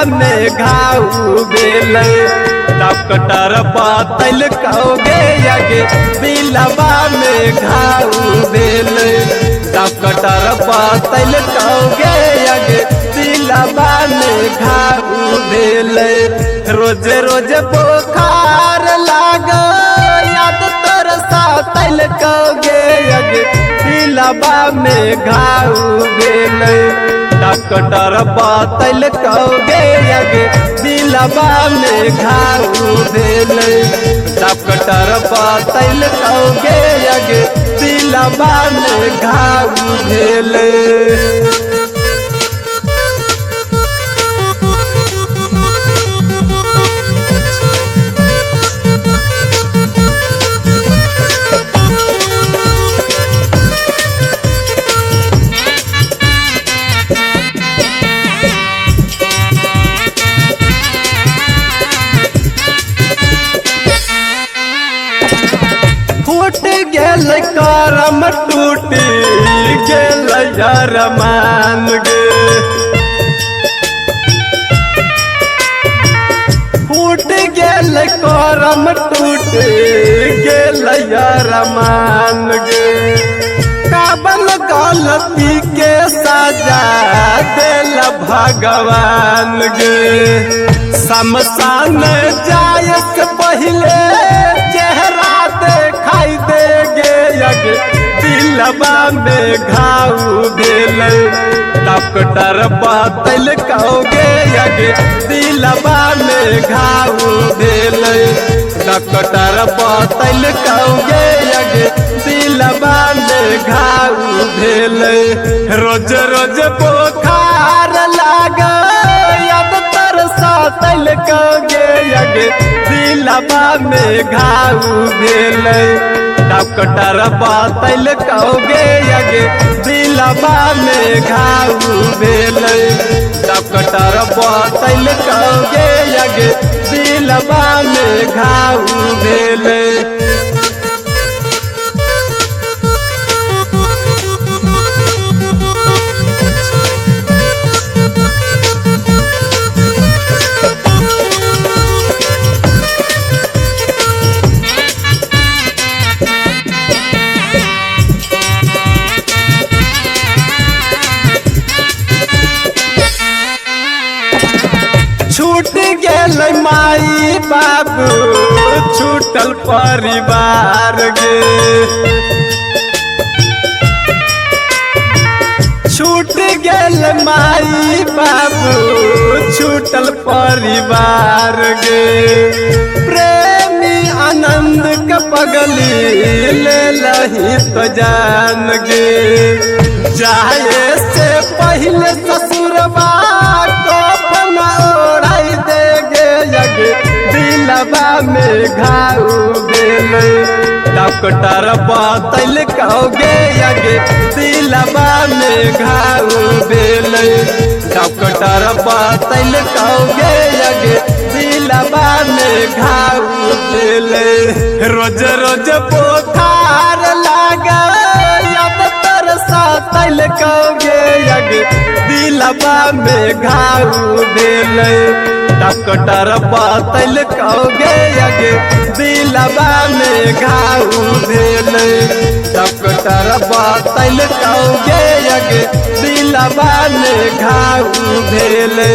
में घाव भेले डॉक्टर बतल कहोगे यगे दिलवा में घाव भेले डॉक्टर बतल कहोगे यगे दिलवा में घाव भेले रोज रोज बुखार लागो याद तोर सातल कहोगे यगे दिलवा में घाव भेले डॉक्टर बतल कहोगे यगे दिलवा में घाव भेले डॉक्टर बतल कहोगे यगे दिलवा में घाव भेले। फूट गेल करम टूट गेल यार मान गे फूट गेल करम टूट गेल यार मान गे काबल गलती के सजा दिल भगवान गे शमशान जाय से पहले चेहरा देखाई देगे यगे दिलवा में घाव भेले डॉक्टर बतल कहोगे यगे दिलवा में घाव भेले डॉक्टर बतल कहोगे यगे दिलवा में घाव भेले रोज रोज बुखार लागा याद तर सातल कहोगे यगे दिलवा में घाव भेले डॉक्टर बतल कहोगे यगे दिलवा में घाव भेले डॉक्टर बतल कहोगे यगे दिलवा में घाव भेले। छूट गेल माई बाबू छूटल परिवार गे छूट गेल माई बाबू छूटल परिवार गे प्रेमी आनंद के पगली ले लही तो जान गे जाए से पहले ससुरबा दिलवा में घाव भेले डॉक्टर बतल कहोगे यगे दिलवा में घाव भेले डॉक्टर बतल कहोगे यगे दिलवा में घाव भेले रोज रोज बुखार लागा याद तर सातल कहोगे यगे दिलवा में घाव भेले डॉक्टर बतल कहोगे यगे दिलवा में घाव भेले डॉक्टर बतल कहोगे यगे दिलवा में घाव भेले।